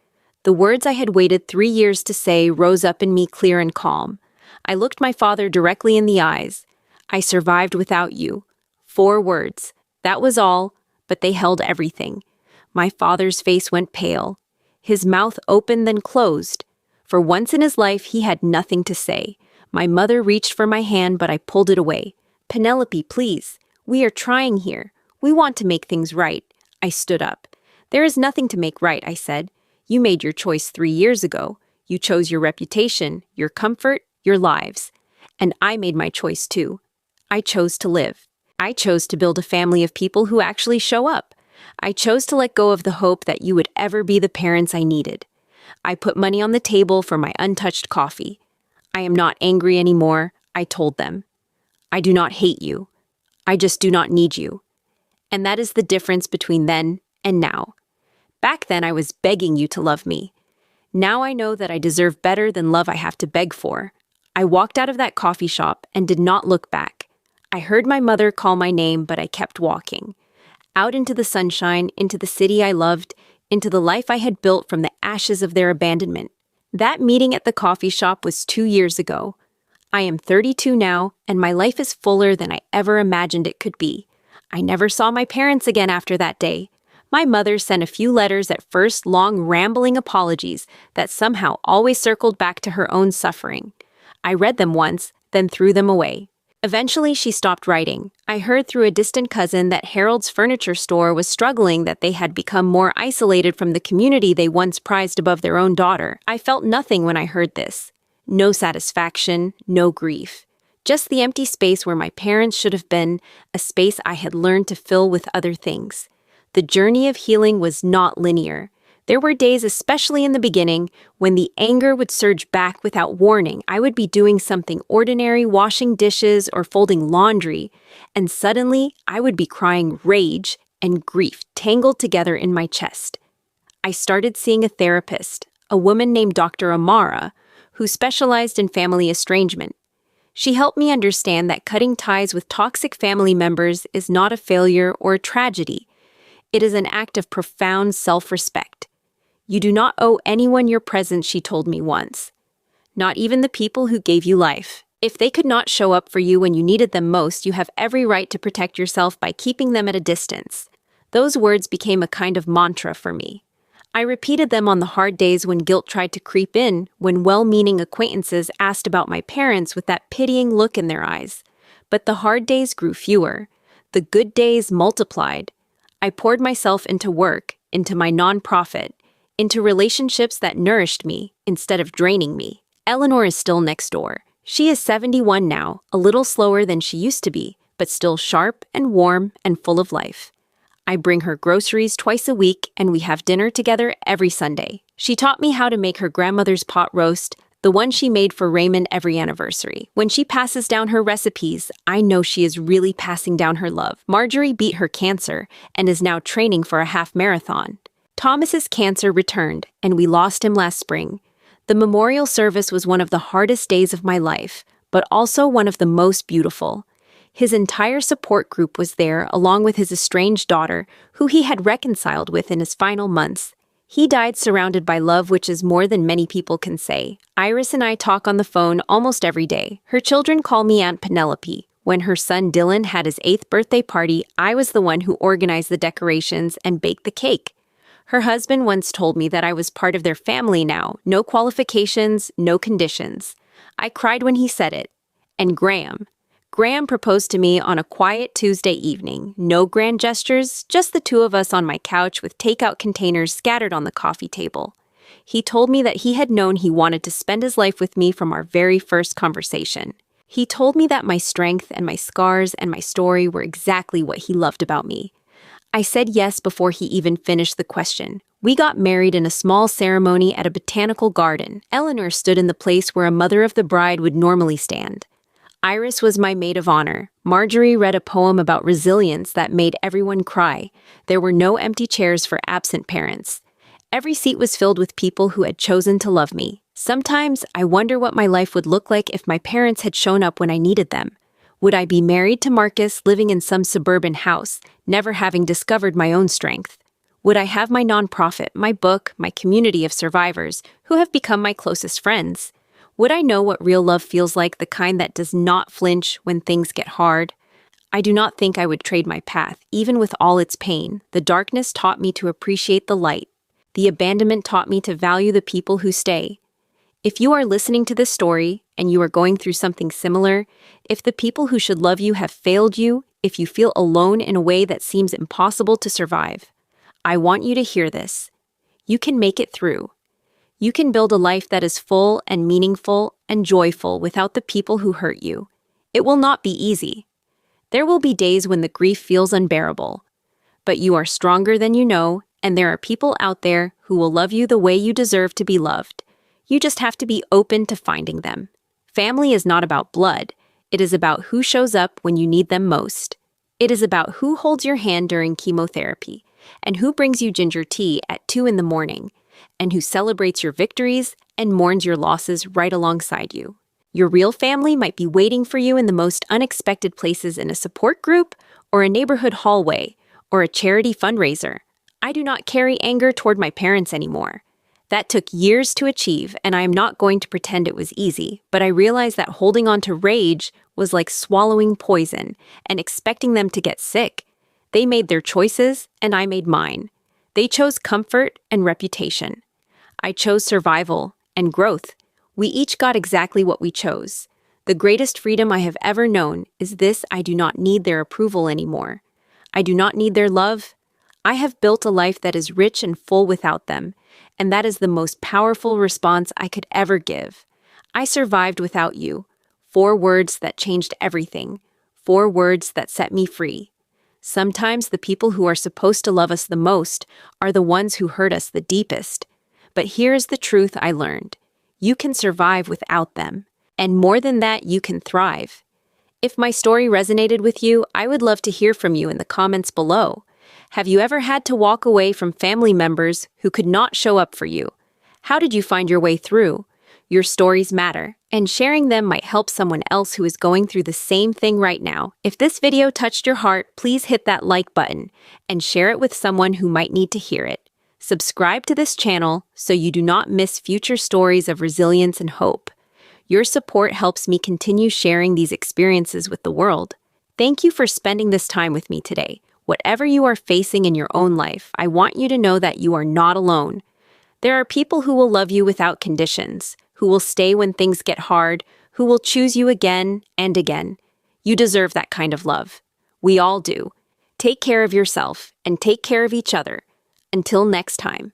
The words I had waited 3 years to say rose up in me clear and calm. I looked my father directly in the eyes. "I survived without you." 4 words. That was all, but they held everything. My father's face went pale. His mouth opened then closed. For once in his life, he had nothing to say. My mother reached for my hand, but I pulled it away. "Penelope, please. We are trying here. We want to make things right." I stood up. "There is nothing to make right," I said. "You made your choice 3 years ago. You chose your reputation, your comfort, your lives. And I made my choice too. I chose to live. I chose to build a family of people who actually show up. I chose to let go of the hope that you would ever be the parents I needed. I put money on the table for my untouched coffee. I am not angry anymore," I told them. "I do not hate you. I just do not need you." And that is the difference between then and now. Back then, I was begging you to love me. Now I know that I deserve better than love I have to beg for. I walked out of that coffee shop and did not look back. I heard my mother call my name, but I kept walking. Out into the sunshine, into the city I loved, into the life I had built from the ashes of their abandonment. That meeting at the coffee shop was 2 years ago. I am 32 now, and my life is fuller than I ever imagined it could be. I never saw my parents again after that day. My mother sent a few letters at first, long, rambling apologies that somehow always circled back to her own suffering. I read them once, then threw them away. Eventually, she stopped writing. I heard through a distant cousin that Harold's furniture store was struggling, that they had become more isolated from the community they once prized above their own daughter. I felt nothing when I heard this. No satisfaction, no grief. Just the empty space where my parents should have been, a space I had learned to fill with other things. The journey of healing was not linear. There were days, especially in the beginning, when the anger would surge back without warning. I would be doing something ordinary, washing dishes or folding laundry, and suddenly I would be crying rage and grief tangled together in my chest. I started seeing a therapist, a woman named Dr. Amara, who specialized in family estrangement. She helped me understand that cutting ties with toxic family members is not a failure or a tragedy. It is an act of profound self-respect. You do not owe anyone your presence, she told me once. Not even the people who gave you life. If they could not show up for you when you needed them most, you have every right to protect yourself by keeping them at a distance. Those words became a kind of mantra for me. I repeated them on the hard days when guilt tried to creep in, when well-meaning acquaintances asked about my parents with that pitying look in their eyes. But the hard days grew fewer. The good days multiplied. I poured myself into work, into my nonprofit, into relationships that nourished me instead of draining me. Eleanor is still next door. She is 71 now, a little slower than she used to be, but still sharp and warm and full of life. I bring her groceries twice a week and we have dinner together every Sunday. She taught me how to make her grandmother's pot roast, the one she made for Raymond every anniversary. When she passes down her recipes, I know she is really passing down her love. Marjorie beat her cancer and is now training for a half marathon. Thomas's cancer returned and we lost him last spring. The memorial service was one of the hardest days of my life, but also one of the most beautiful. His entire support group was there, along with his estranged daughter, who he had reconciled with in his final months. He died surrounded by love, which is more than many people can say. Iris and I talk on the phone almost every day. Her children call me Aunt Penelope. When her son Dylan had his 8th birthday party, I was the one who organized the decorations and baked the cake. Her husband once told me that I was part of their family now, no qualifications, no conditions. I cried when he said it. And Graham proposed to me on a quiet Tuesday evening. No grand gestures, just the two of us on my couch with takeout containers scattered on the coffee table. He told me that he had known he wanted to spend his life with me from our very first conversation. He told me that my strength and my scars and my story were exactly what he loved about me. I said yes before he even finished the question. We got married in a small ceremony at a botanical garden. Eleanor stood in the place where a mother of the bride would normally stand. Iris was my maid of honor. Marjorie read a poem about resilience that made everyone cry. There were no empty chairs for absent parents. Every seat was filled with people who had chosen to love me. Sometimes I wonder what my life would look like if my parents had shown up when I needed them. Would I be married to Marcus, living in some suburban house, never having discovered my own strength? Would I have my nonprofit, my book, my community of survivors, who have become my closest friends? Would I know what real love feels like, the kind that does not flinch when things get hard? I do not think I would trade my path, even with all its pain. The darkness taught me to appreciate the light. The abandonment taught me to value the people who stay. If you are listening to this story and you are going through something similar, if the people who should love you have failed you, if you feel alone in a way that seems impossible to survive, I want you to hear this. You can make it through. You can build a life that is full and meaningful and joyful without the people who hurt you. It will not be easy. There will be days when the grief feels unbearable. But you are stronger than you know, and there are people out there who will love you the way you deserve to be loved. You just have to be open to finding them. Family is not about blood. It is about who shows up when you need them most. It is about who holds your hand during chemotherapy, and who brings you ginger tea at 2 in the morning, and who celebrates your victories and mourns your losses right alongside you. Your real family might be waiting for you in the most unexpected places, in a support group, or a neighborhood hallway, or a charity fundraiser. I do not carry anger toward my parents anymore. That took years to achieve, and I am not going to pretend it was easy, but I realized that holding on to rage was like swallowing poison and expecting them to get sick. They made their choices, and I made mine. They chose comfort and reputation. I chose survival and growth. We each got exactly what we chose. The greatest freedom I have ever known is this: I do not need their approval anymore. I do not need their love. I have built a life that is rich and full without them, and that is the most powerful response I could ever give. I survived without you. 4 words that changed everything. 4 words that set me free. Sometimes the people who are supposed to love us the most are the ones who hurt us the deepest. But here's the truth I learned. You can survive without them. And more than that, you can thrive. If my story resonated with you, I would love to hear from you in the comments below. Have you ever had to walk away from family members who could not show up for you? How did you find your way through? Your stories matter, and sharing them might help someone else who is going through the same thing right now. If this video touched your heart, please hit that like button and share it with someone who might need to hear it. Subscribe to this channel so you do not miss future stories of resilience and hope. Your support helps me continue sharing these experiences with the world. Thank you for spending this time with me today. Whatever you are facing in your own life, I want you to know that you are not alone. There are people who will love you without conditions, who will stay when things get hard, who will choose you again and again. You deserve that kind of love. We all do. Take care of yourself and take care of each other. Until next time.